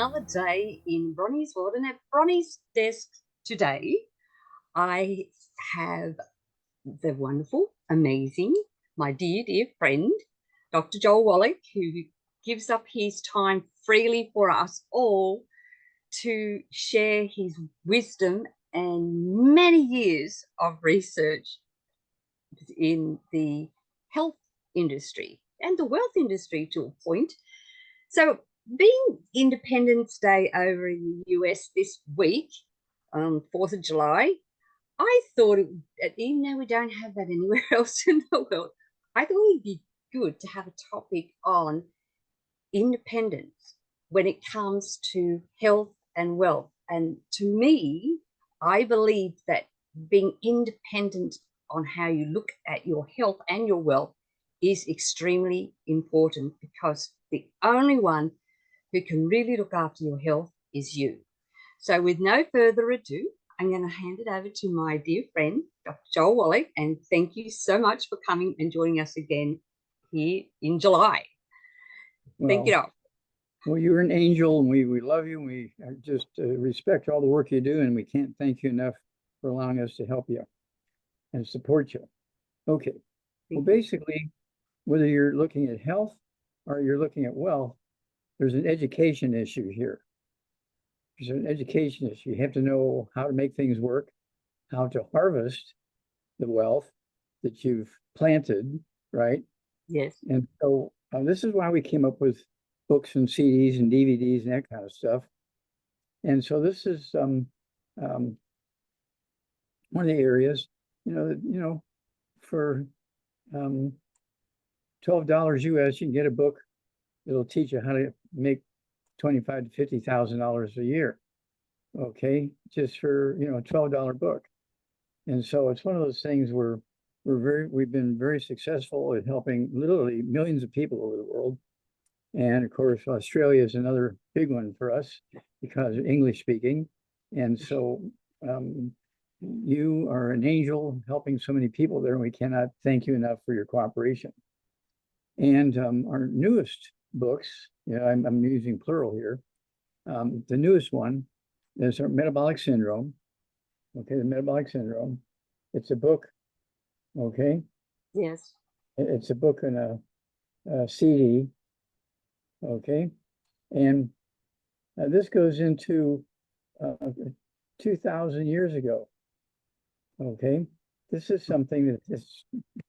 another day in Bronie's world, and at Bronie's desk today, I have the wonderful, amazing, my dear, dear friend, Dr. Joel Wallach, who gives up his time freely for us all to share his wisdom and many years of research in the health industry and the wealth industry to a point. So, being Independence Day over in the US this week, 4th of July, I thought, even though we don't have that anywhere else in the world, I thought it'd be good to have a topic on independence when it comes to health and wealth. And to me, I believe that being independent on how you look at your health and your wealth is extremely important, because the only one who can really look after your health is you. So with no further ado, I'm going to hand it over to my dear friend, Dr. Joel Wallach, and thank you so much for coming and joining us again here in July. Thank you, Doc. Well, you're an angel, and we love you, and we just respect all the work you do, and we can't thank you enough for allowing us to help you and support you. Okay. Well, basically, whether you're looking at health or you're looking at wealth, there's an education issue here. There's an education issue. You have to know how to make things work, how to harvest the wealth that you've planted, right? Yes. And so this is why we came up with books and CDs and DVDs and that kind of stuff. And so this is one of the areas, for $12 US, you can get a book that'll teach you how to make $25,000 to $50,000 a year. Okay, just for a $12 book. And so it's one of those things where we've been very successful at helping literally millions of people over the world. And of course, Australia is another big one for us because of English speaking. And so you are an angel helping so many people there, and we cannot thank you enough for your cooperation. And our newest books, I'm using plural here. The newest one is our metabolic syndrome. Okay, the metabolic syndrome. It's a book. Okay. Yes. It's a book and a CD. Okay, and this goes into 2,000 years ago. Okay, this is something that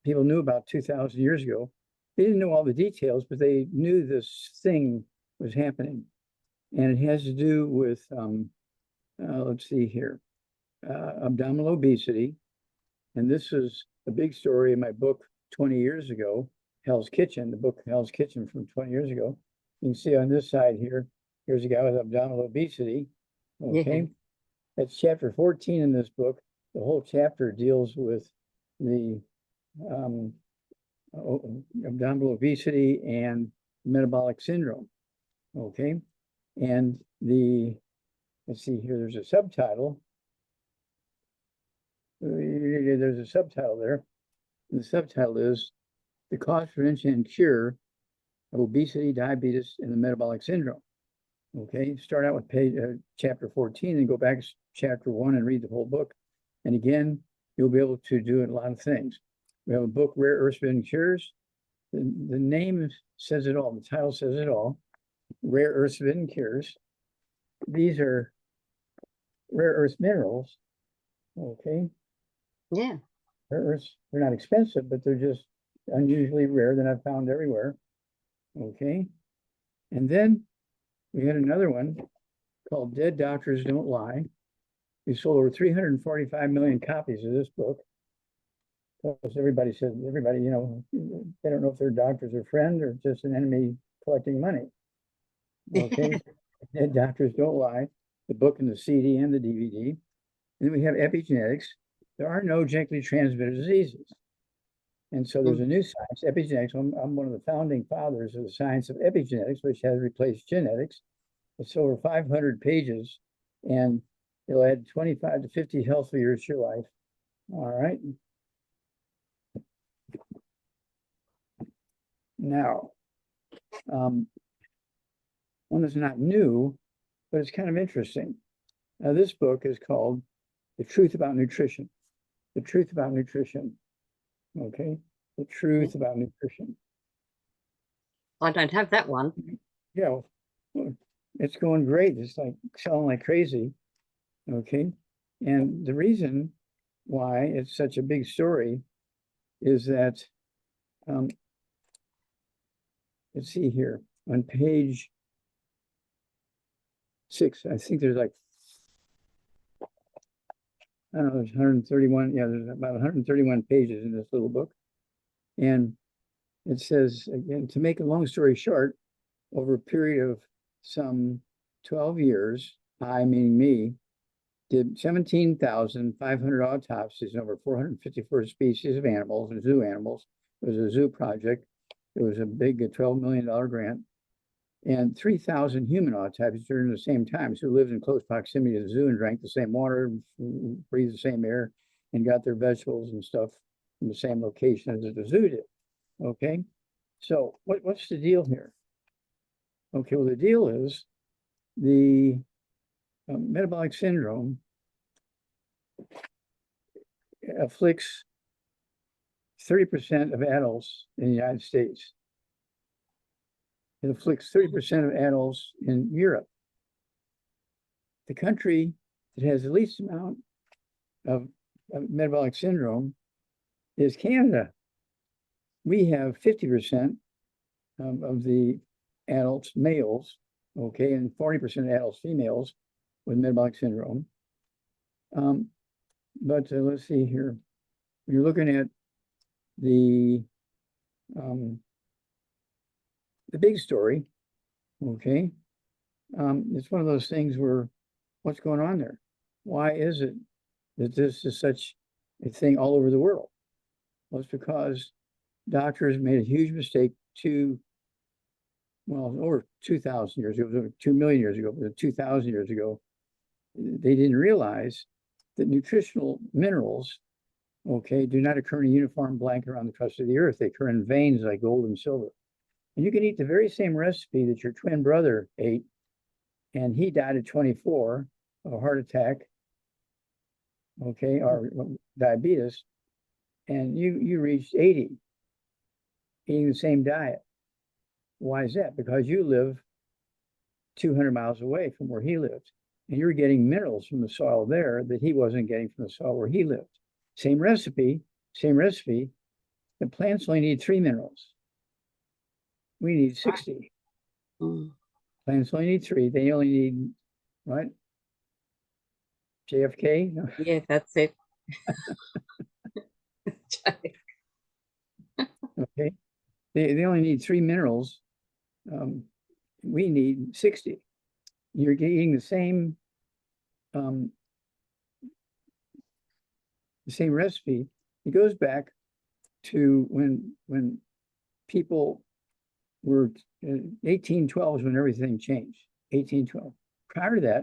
people knew about 2,000 years ago. They didn't know all the details, but they knew this thing was happening, and it has to do with let's see here, abdominal obesity. And this is a big story in my book 20 years ago, Hell's Kitchen, the book Hell's Kitchen from 20 years ago. You can see on this side here, here's a guy with abdominal obesity. Okay. That's chapter 14 in this book. The whole chapter deals with the abdominal obesity and metabolic syndrome. Okay. And let's see here, there's a subtitle. There's a subtitle there. And the subtitle is The Cause, Prevention, and Cure of Obesity, Diabetes, and the Metabolic Syndrome. Okay, start out with chapter 14 and go back to chapter 1 and read the whole book. And again, you'll be able to do a lot of things. We have a book, Rare Earths and Cures. The name says it all. The title says it all. Rare Earths and Cures. These are rare earth minerals. Okay. Yeah. Rare earths, they're not expensive, but they're just unusually rare that I've found everywhere. Okay. And then we had another one called Dead Doctors Don't Lie. We sold over 345 million copies of this book. Because everybody says, they don't know if their doctor's a friend or just an enemy collecting money. Okay. Dead Doctors Don't Lie, the book and the CD and the DVD. And then we have epigenetics. There are no genetically transmitted diseases. And so there's a new science, epigenetics. I'm one of the founding fathers of the science of epigenetics, which has replaced genetics. It's over 500 pages, and it'll add 25 to 50 healthy years to your life. All right. Now, one that's not new but it's kind of interesting. Now, this book is called The Truth About Nutrition. The Truth About Nutrition. Okay. The Truth About Nutrition. I don't have that one. Yeah. Well, it's going great. It's like selling like crazy. Okay. And the reason why it's such a big story is that, let's see here, on page 6, I think there's like, I don't know, there's 131, yeah, there's about 131 pages in this little book. And it says, again, to make a long story short, over a period of some 12 years, I, meaning me, did 17,500 autopsies on over 454 species of animals and zoo animals. It was a zoo project. It was a big $12 million grant. And 3,000 human autopsies during the same time, who lived in close proximity to the zoo and drank the same water, breathed the same air, and got their vegetables and stuff from the same location as the zoo did. Okay, so what's the deal here? Okay, well, the deal is the metabolic syndrome afflicts 30% of adults in the United States. It afflicts 30% of adults in Europe. The country that has the least amount of metabolic syndrome is Canada. We have 50% of the adults, males, okay, and 40% of adults, females, with metabolic syndrome. But let's see here. You're looking at the big story, okay? It's one of those things where, what's going on there? Why is it that this is such a thing all over the world? Well, it's because doctors made a huge mistake over 2,000 years ago, 2 million years ago, but 2,000 years ago. They didn't realize that nutritional minerals, okay, do not occur in a uniform blanket around the crust of the earth. They occur in veins like gold and silver. And you can eat the very same recipe that your twin brother ate, and he died at 24 of a heart attack, okay, or diabetes, and you reached 80 eating the same diet. Why is that? Because you live 200 miles away from where he lived, and you're getting minerals from the soil there that he wasn't getting from the soil where he lived. Same recipe. The plants only need 3 minerals. We need 60. Plants only need 3. They only need, what? JFK? Yeah, that's it. Okay. They only need 3 minerals. We need 60. You're eating the same recipe. It goes back to when people were 1812 is when everything changed. 1812. Prior to that,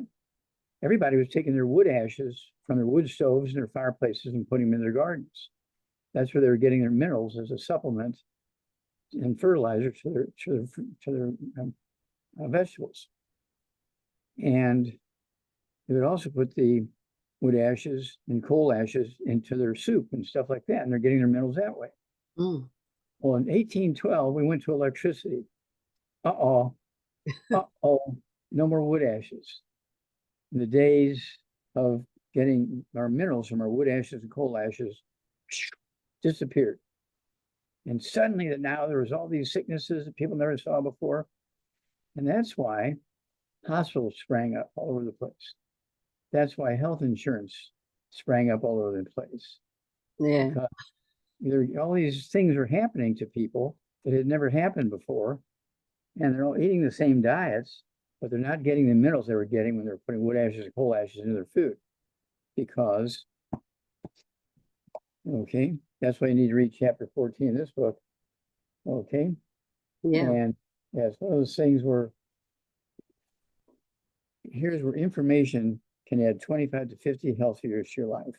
everybody was taking their wood ashes from their wood stoves and their fireplaces and putting them in their gardens. That's where they were getting their minerals as a supplement and fertilizer to their vegetables. And they would also put the wood ashes and coal ashes into their soup and stuff like that, and they're getting their minerals that way. Well, in 1812, we went to electricity. No more wood ashes. In the days of getting our minerals from our wood ashes and coal ashes disappeared. And suddenly now there was all these sicknesses that people never saw before. And that's why hospitals sprang up all over the place. That's why health insurance sprang up all over the place. Yeah. Because all these things are happening to people that had never happened before. And they're all eating the same diets, but they're not getting the minerals they were getting when they were putting wood ashes and coal ashes into their food. Because, okay, that's why you need to read chapter 14 in this book. Okay. Yeah. And yeah, it's one of those things where here's where information can add 25 to 50 health years to your life.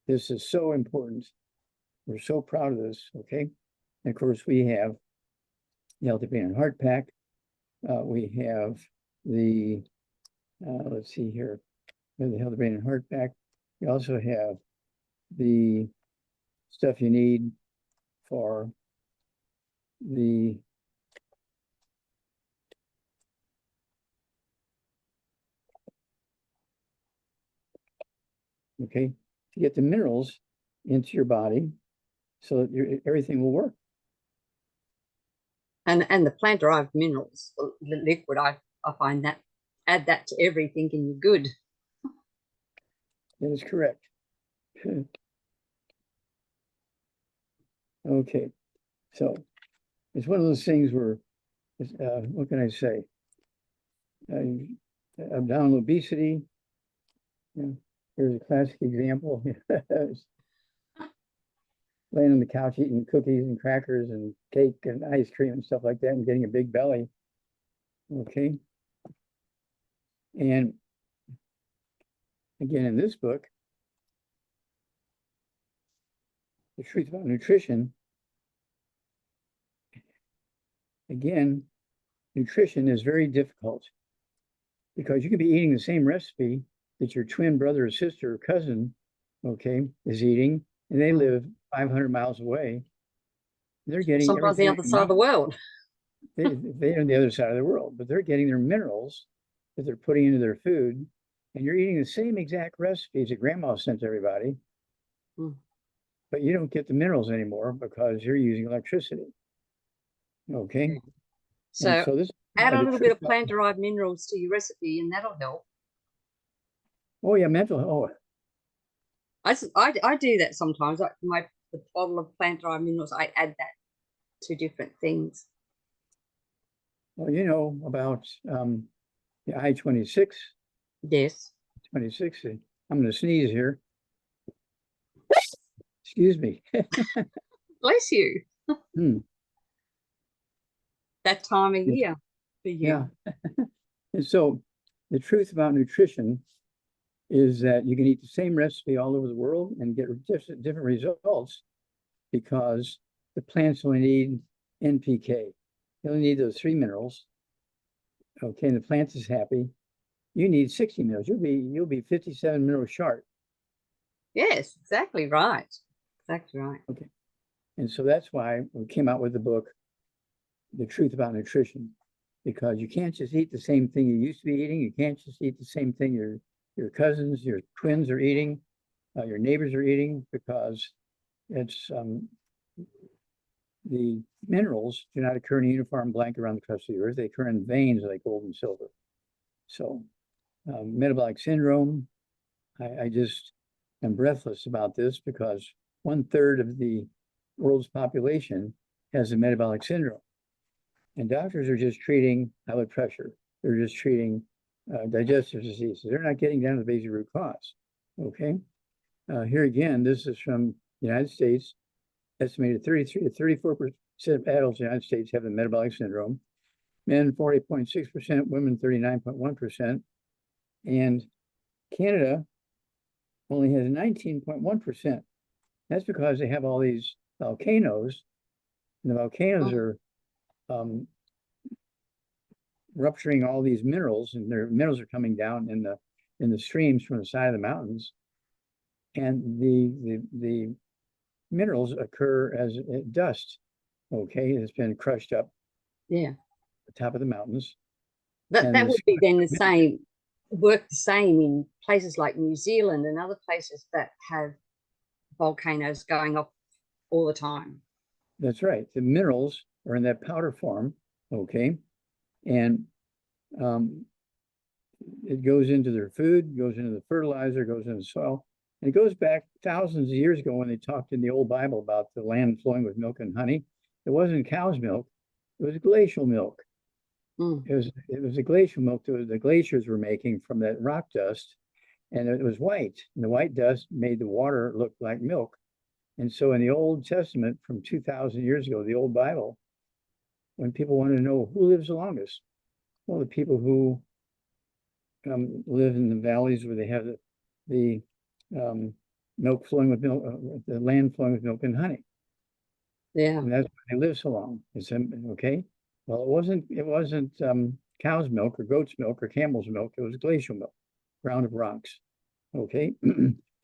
This is so important. We're so proud of this. Okay. And of course, we have the Healthy Brain and Heart Pack. We have the let's see here. The health, brain, and heart back. You also have the stuff you need for the to get the minerals into your body so that everything will work. And the plant-derived minerals, the liquid, I find that add that to everything and you're good. That is correct. Okay, so it's one of those things where, what can I say? Abdominal obesity. Here's a classic example. Laying on the couch eating cookies and crackers and cake and ice cream and stuff like that and getting a big belly. Okay. And again, in this book, The Truth About Nutrition, again, nutrition is very difficult because you can be eating the same recipe that your twin brother or sister or cousin, is eating, and they live 500 miles away. They're getting sometimes the other side of the world. They're on the other side of the world, but they're getting their minerals that they're putting into their food, and you're eating the same exact recipes that grandma sent everybody, but you don't get the minerals anymore because you're using electricity. Okay. So this add a little bit of plant-derived minerals to your recipe and that'll help. Oh yeah, mental. I do that sometimes. Like the bottle of plant-derived minerals, I add that to different things. Well, you know about the I-26. Yes. 26. I'm going to sneeze here. Excuse me. Bless you. That time of year for you. Yeah. And so the truth about nutrition is that you can eat the same recipe all over the world and get different results because the plants only need NPK. They only need those 3 minerals. Okay, and the plant is happy. You need 60 minerals. You'll be 57 minerals short. Yes, exactly right. Exactly right. Okay. And so that's why we came out with the book, The Truth About Nutrition, because you can't just eat the same thing you used to be eating. You can't just eat the same thing your cousins, your twins are eating, your neighbors are eating, because it's the minerals do not occur in a uniform blanket around the crust of the earth. They occur in veins like gold and silver. So metabolic syndrome, I just am breathless about this because 1/3 of the world's population has a metabolic syndrome. And doctors are just treating high blood pressure. They're just treating digestive diseases. They're not getting down to the basic root cause. Okay. Here again, this is from the United States. Estimated 33 to 34% of adults in the United States have the metabolic syndrome. Men 40.6%, women 39.1%. And Canada only has 19.1%. That's because they have all these volcanoes, and the volcanoes are rupturing all these minerals, and their minerals are coming down in the streams from the side of the mountains, and the minerals occur as dust. Okay, it's been crushed up. Yeah, the top of the mountains. that would be then work the same in places like New Zealand and other places that have volcanoes going off all the time. That's right. The minerals are in that powder form. Okay, and it goes into their food, goes into the fertilizer, goes into the soil. And it goes back thousands of years ago when they talked in the old Bible about the land flowing with milk and honey. It wasn't cow's milk, it was glacial milk. It was the glacial milk that the glaciers were making from that rock dust, and it was white. And the white dust made the water look like milk. And so in the Old Testament from 2,000 years ago, the old Bible, when people wanted to know who lives the longest, well, the people who live in the valleys where they have the milk flowing with milk, the land flowing with milk and honey. Yeah, and that's why they live so long. It's okay. Well, it wasn't cow's milk or goat's milk or camel's milk. It was glacial milk, ground of rocks. Okay.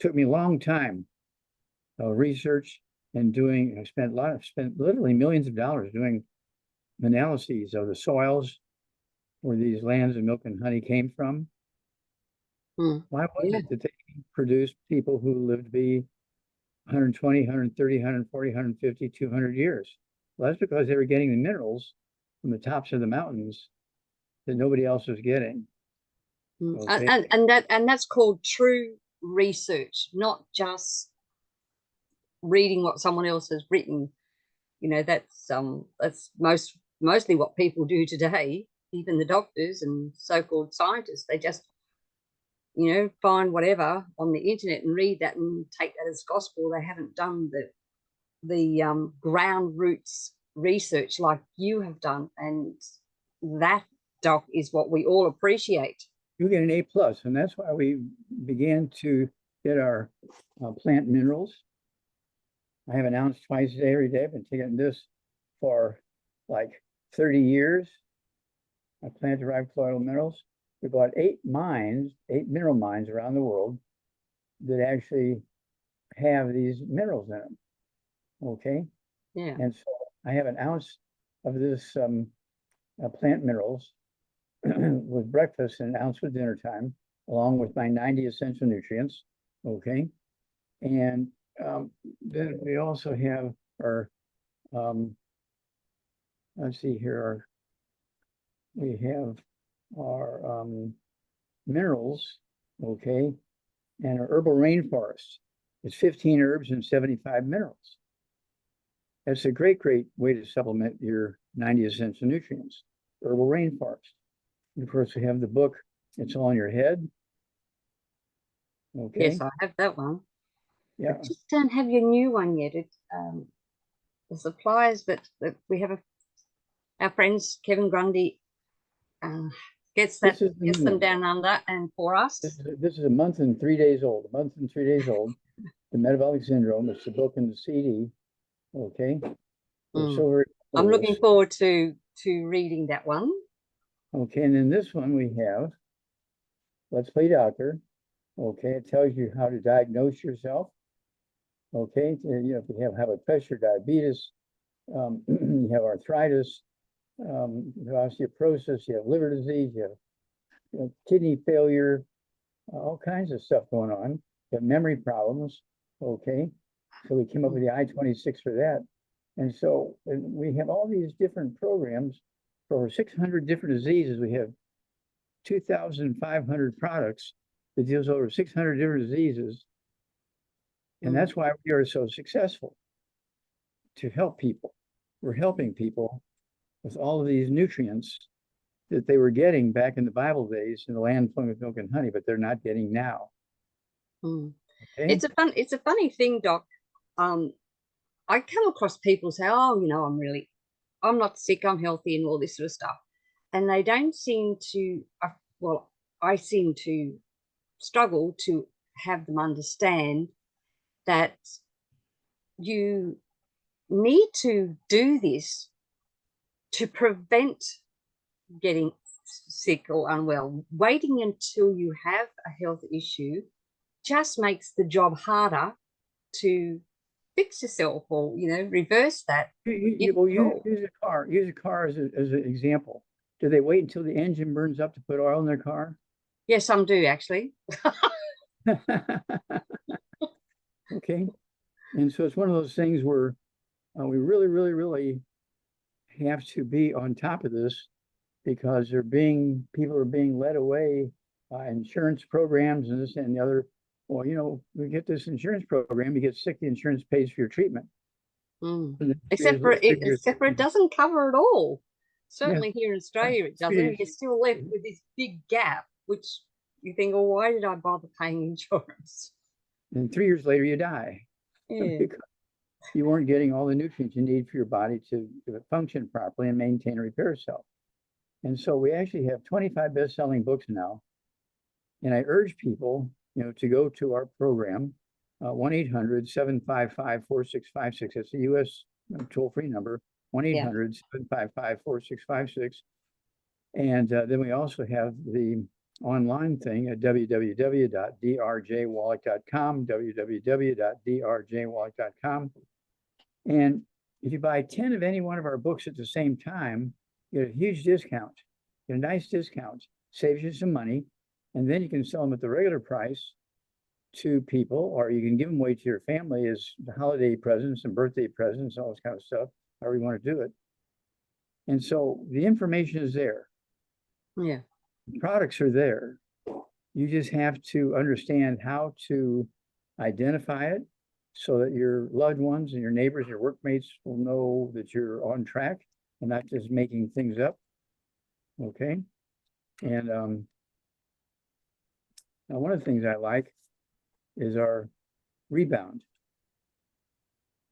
Took me a long time research and doing. I spent literally millions of dollars doing analyses of the soils where these lands of milk and honey came from. Why was it that they produced people who lived to be 120, 130, 140, 150, 200 years? Well, that's because they were getting the minerals from the tops of the mountains that nobody else was getting. Okay. And that's called true research, not just reading what someone else has written. You know, that's mostly what people do today, even the doctors and so-called scientists. They just, you know, find whatever on the internet and read that and take that as gospel. They haven't done the ground roots research like you have done, and that, Doc, is what we all appreciate. You get an A+, and that's why we began to get our plant minerals. I have an ounce twice a day, every day. I've been taking this for like 30 years. I plant-derived colloidal minerals. We bought 8 mineral mines around the world that actually have these minerals in them. Okay. Yeah. And so I have an ounce of this plant minerals with breakfast and an ounce with dinner time, along with my 90 essential nutrients. Okay. And then we also have our, let's see here, we have our minerals, okay, and our herbal rainforest. It's 15 herbs and 75 minerals. That's a great way to supplement your 90 essential nutrients, herbal rainforest. And of course, we have the book, It's All in Your Head. Okay. Yes, I have that one. Yeah. I just don't have your new one yet. The suppliers that we have, our friends, Kevin Grundy, gets them down under and for us. This is a month and 3 days old. A month and 3 days old. The Metabolic Syndrome. It's the book and the CD. Okay. So very cool. I'm looking forward to reading that one. Okay, and then this one we have Let's Play Doctor. Okay, it tells you how to diagnose yourself. Okay, you know, if you have high blood pressure, diabetes, you have arthritis, you have osteoporosis, you have liver disease, you have kidney failure, all kinds of stuff going on. You have memory problems. Okay, so we came up with the I-26 for that. And so we have all these different programs for over 600 different diseases. We have 2,500 products that deals over 600 different diseases. And that's why we are so successful, to help people. We're helping people with all of these nutrients that they were getting back in the Bible days in the land flowing with milk and honey, but they're not getting now. Okay? It's a funny thing, Doc. I come across people say, oh, you know, I'm not sick, I'm healthy and all this sort of stuff. And they don't seem to, well, I seem to struggle to have them understand that you need to do this to prevent getting sick or unwell. Waiting until you have a health issue just makes the job harder to fix yourself or, you know, reverse that. Use a car as an example. Do they wait until the engine burns up to put oil in their car? Yes, some do actually. Okay. And so it's one of those things where we really, really, really have to be on top of this, because people are being led away by insurance programs and this and the other. Well, you know, we get this insurance program, you get sick, the insurance pays for your treatment. Except for it doesn't cover it all. Certainly here in Australia it doesn't. You're still left with this big gap, which you think, oh, why did I bother paying insurance? And 3 years later you die. Because you weren't getting all the nutrients you need for your body to function properly and maintain and repair itself. And so we actually have 25 best-selling books now. And I urge people, you know, to go to our program, 1-800-755-4656. It's a U.S. toll-free number, 1-800-755-4656. And then we also have the online thing at www.drjwallach.com, www.drjwallach.com. And if you buy 10 of any one of our books at the same time, you get a huge discount, get a nice discount, saves you some money, and then you can sell them at the regular price to people, or you can give them away to your family as holiday presents and birthday presents, all this kind of stuff, however you want to do it. And so the information is there. Yeah. The products are there. You just have to understand how to identify it so that your loved ones and your neighbors, your workmates will know that you're on track and not just making things up. Okay. And now one of the things I like is our rebound.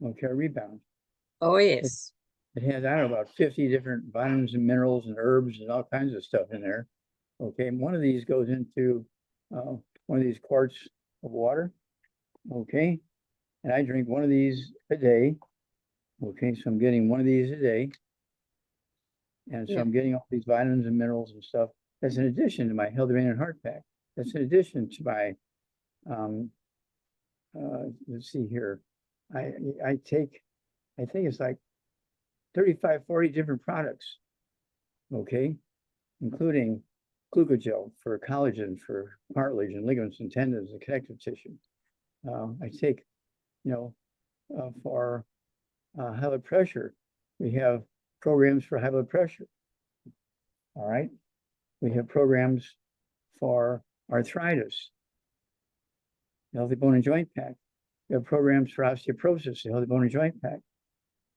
Okay, our rebound. Oh, yes. It has, I don't know, about 50 different vitamins and minerals and herbs and all kinds of stuff in there. Okay, and one of these goes into one of these quarts of water. Okay, and I drink one of these a day. Okay, so I'm getting one of these a day. And so Yeah. I'm getting all these vitamins and minerals and stuff. That's in addition to my Healthy Brain and Heart Pack. That's in addition to my, let's see here. I take, I think it's like 35, 40 different products. Okay, including glucogel for collagen, for cartilage and ligaments and tendons and connective tissue. I take, for high blood pressure, we have programs for high blood pressure. All right. We have programs for arthritis, the Healthy Bone and Joint Pack. We have programs for osteoporosis, the Healthy Bone and Joint Pack.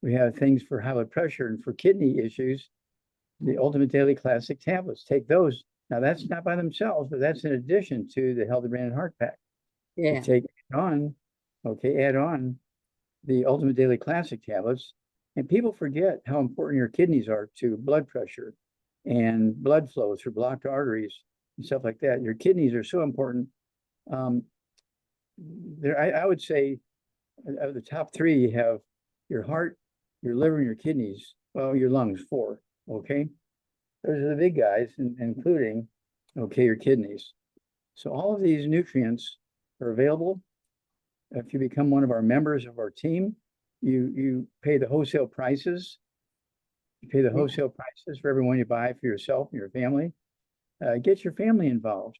We have things for high blood pressure and for kidney issues, the Ultimate Daily Classic tablets. Take those. Now, that's not by themselves, but that's in addition to the Healthy Brain and Heart Pack. Yeah. You take on, add on the Ultimate Daily Classic tablets. And people forget how important your kidneys are to blood pressure and blood flow through blocked arteries and stuff like that. Your kidneys are so important. I would say of the top three, you have your heart, your liver, and your kidneys. Well, your lungs, 4. Okay. Those are the big guys, including, your kidneys. So all of these nutrients are available. If you become one of our members of our team, you pay the wholesale prices. You pay the wholesale prices for everyone you buy for yourself and your family. Get your family involved.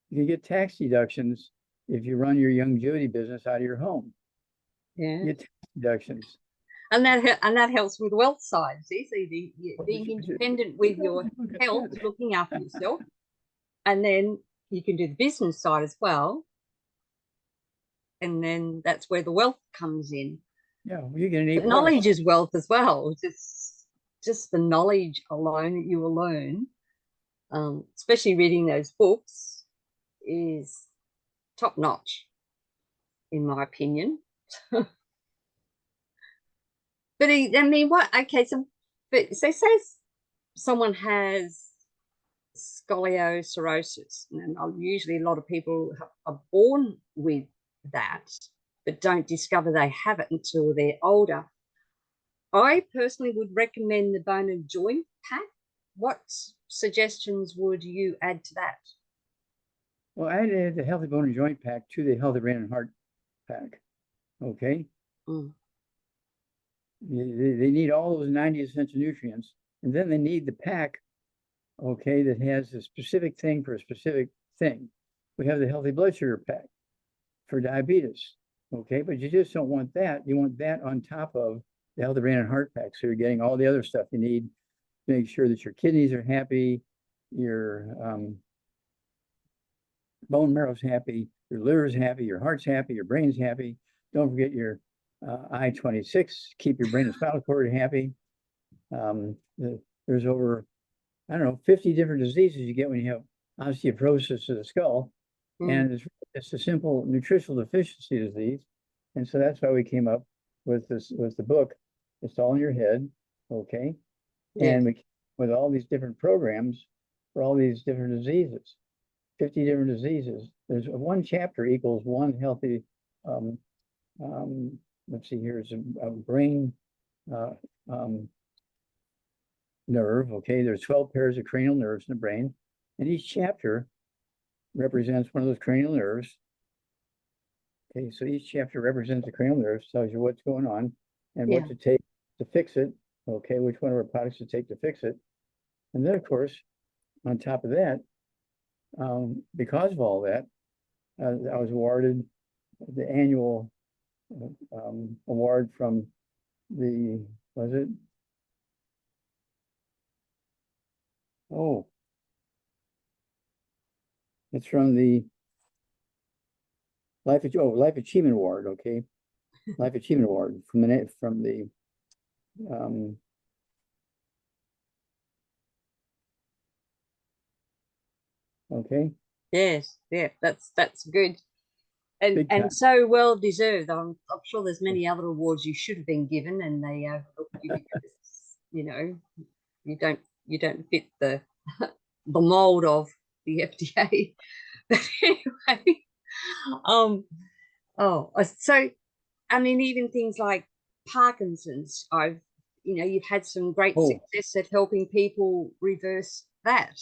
You can get tax deductions if you run your Young Judy business out of your home. Yeah. You get tax deductions. And that helps with wealth side. See, so being independent with your health, looking after yourself, and then you can do the business side as well. And then that's where the wealth comes in. Yeah, you get an A+. But knowledge is wealth as well. Just the knowledge alone that you will learn, especially reading those books, is top notch, in my opinion. But I mean, what? Okay, so say someone has scoliosis, and usually a lot of people are born with that, but don't discover they have it until they're older. I personally would recommend the Bone and Joint Pack. What suggestions would you add to that? Well, I added the Healthy Bone and Joint Pack to the Healthy Brain and Heart Pack. Okay. They need all those 90 essential nutrients, and then they need the pack, that has a specific thing for a specific thing. We have the Healthy Blood Sugar Pack for diabetes, but you just don't want that. You want that on top of the Healthy Brain and Heart Pack, so you're getting all the other stuff you need to make sure that your kidneys are happy, your bone marrow's happy, your liver's happy, your heart's happy, your brain's happy. Don't forget your I-26, keep your brain and spinal cord happy. There's over, 50 different diseases you get when you have osteoporosis of the skull. And it's a simple nutritional deficiency disease. And so that's why we came up with the book. It's all in your head. And we with all these different programs for all these different diseases, 50 different diseases. There's one chapter equals one healthy, let's see here, it's a brain, nerve. Okay, there's 12 pairs of cranial nerves in the brain, and each chapter represents one of those cranial nerves. Okay, so each chapter represents a cranial nerve, tells you what's going on and what to take to fix it. Okay, which one of our products to take to fix it. And then, of course, on top of that, because of all that, I was awarded the annual award from the, was it? Oh, it's from the Life Achievement Award. Okay, Life Achievement Award from the okay. Yes, yeah, that's good. And so well deserved. I'm sure there's many other awards you should have been given, and they overlooked you because you don't fit the the mold of the FDA. But anyway, so I mean, even things like Parkinson's, you've had some great success at helping people reverse that,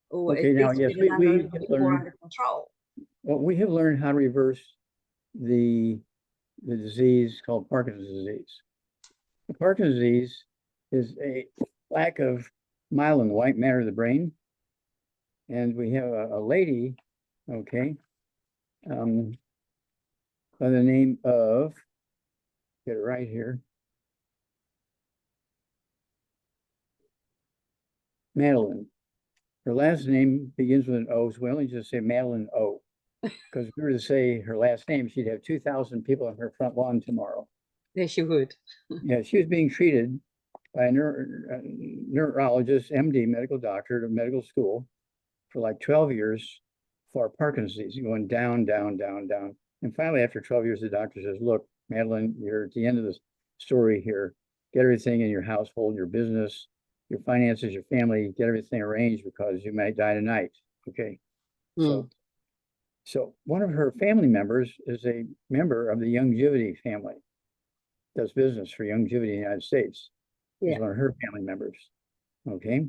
or at now, least yes, get it under a little bit more under control. Well, we have learned how to reverse the disease called Parkinson's disease. The Parkinson's disease is a lack of myelin, the white matter of the brain. And we have a lady, okay, by the name of, get it right here, Madeline. Her last name begins with an O, so we only just say Madeline O. Because if we were to say her last name, she'd have 2,000 people on her front lawn tomorrow. Yes, she would. Yeah, she was being treated by a neurologist, MD, medical doctor at a medical school for like 12 years for Parkinson's disease, going down, down, down, down. And finally, after 12 years, the doctor says, look, Madeline, you're at the end of the story here. Get everything in your household, your business, your finances, your family, get everything arranged because you might die tonight. Okay. So one of her family members is a member of the Youngevity family, does business for Youngevity in the United States. He's one of her family members. Okay.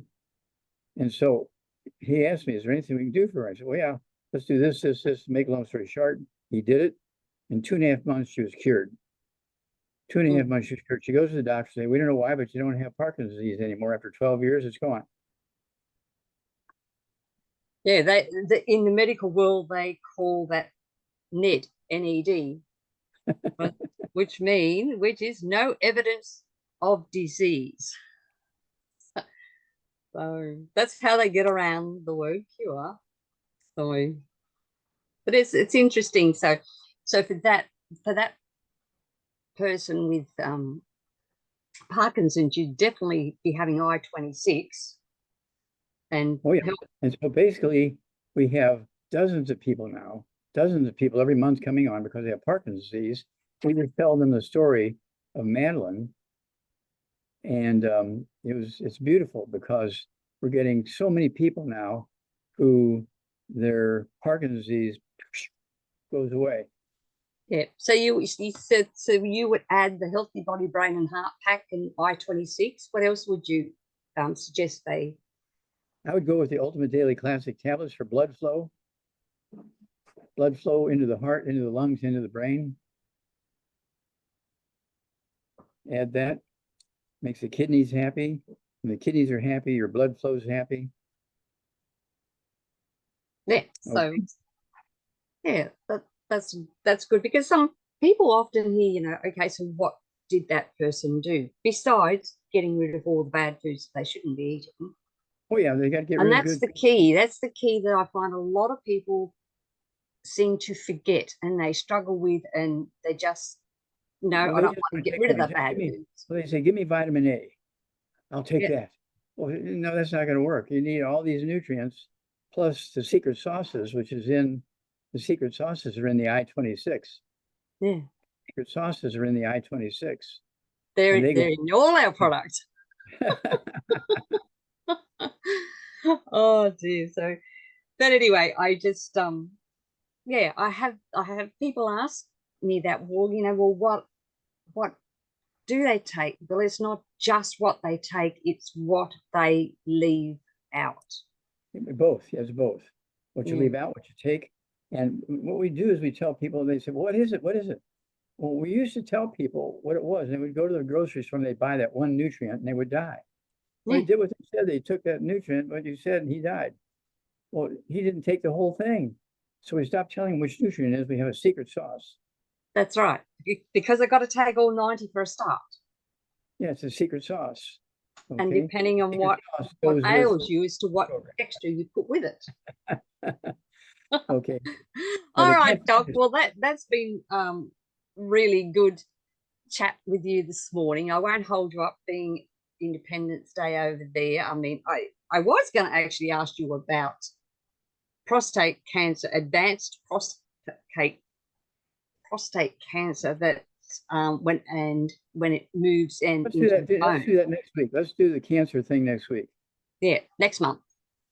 And so he asked me, is there anything we can do for her? I said, well, yeah, let's do this, to make a long story short. He did it. In 2.5 months, she was cured. 2.5 months, she was cured. She goes to the doctor and says, we don't know why, but you don't have Parkinson's disease anymore. After 12 years, it's gone. Yeah, in the medical world, they call that NED, N-E-D, which is no evidence of disease. So that's how they get around the word cure. So, but it's interesting. So for that person with Parkinson's, you'd definitely be having I-26. And and so basically we have dozens of people every month coming on because they have Parkinson's disease. We just tell them the story of Madeline, and it's beautiful because we're getting so many people now who their Parkinson's disease goes away. Yeah. So you said you would add the Healthy Body, Brain and Heart Pack and I-26. What else would you suggest they? I would go with the Ultimate Daily Classic tablets for blood flow into the heart, into the lungs, into the brain. Add that, makes the kidneys happy. When the kidneys are happy, your blood flow's happy. Yeah. So yeah, that's good because some people often hear, okay, so what did that person do besides getting rid of all the bad foods they shouldn't be eating? Oh yeah, they got to get rid of good. And that's the key. That's the key that I find a lot of people seem to forget and they struggle with, and they just, I don't want to get rid of the bad foods. Well, they say, give me vitamin A. I'll take that. Well, no, that's not going to work. You need all these nutrients plus the secret sauces, the secret sauces are in the I-26. Yeah. Secret sauces are in the I-26. They're in all our products. Oh dear. So, but anyway, I just I have people ask me that, well, what do they take? Well, it's not just what they take, it's what they leave out. Both, yes, both. What you Yeah. leave out, what you take. And what we do is we tell people, they say, well, what is it? What is it? Well, we used to tell people what it was, and they would go to the grocery store and they'd buy that one nutrient and they would die. Well, Yeah. they did what they said. They took that nutrient, what you said, and he died. Well, he didn't take the whole thing. So we stopped telling him which nutrient it is. We have a secret sauce. That's right. Because I got to take all 90 for a start. Yeah, it's a secret sauce. Okay? And depending on Secret what sauce goes with ails you as to what program. extra you put with it. Okay. All Now, right, Doc. Well, that's been really good chat with you this morning. I won't hold you up being Independence Day over there. I mean, I was going to actually ask you about prostate cancer, advanced prostate cancer that when it moves and let's do that. Let's do that next week. Let's do the cancer thing next week. Yeah, next month.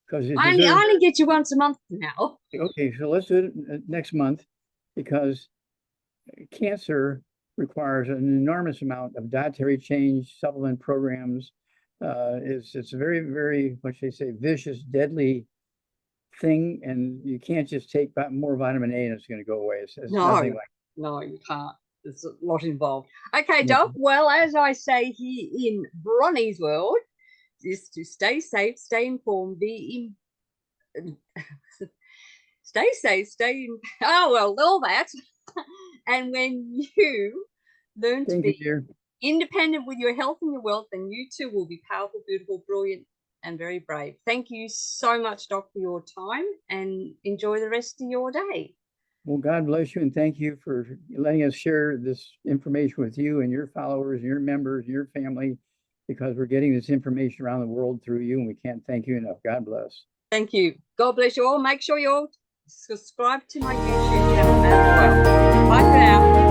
Because I only get you once a month now. Okay, so let's do it next month, because cancer requires an enormous amount of dietary change, supplement programs. It's a very, very, what they say, vicious, deadly thing, and you can't just take more vitamin A and it's going to go away. It's nothing like that. No, you can't. There's a lot involved. Okay, Doc. Well, as I say here in Bronie's world, is to stay safe, stay informed, stay safe, all that. And when you learn to be independent with your health and your wealth, then you too will be powerful, beautiful, brilliant, and very brave. Thank you so much, Doc, for your time, and enjoy the rest of your day. Well, God bless you, and thank you for letting us share this information with you and your followers, your members, your family, because we're getting this information around the world through you, and we can't thank you enough. God bless. Thank you. God bless you all. Make sure you all subscribe to my YouTube channel as well. Bye for now.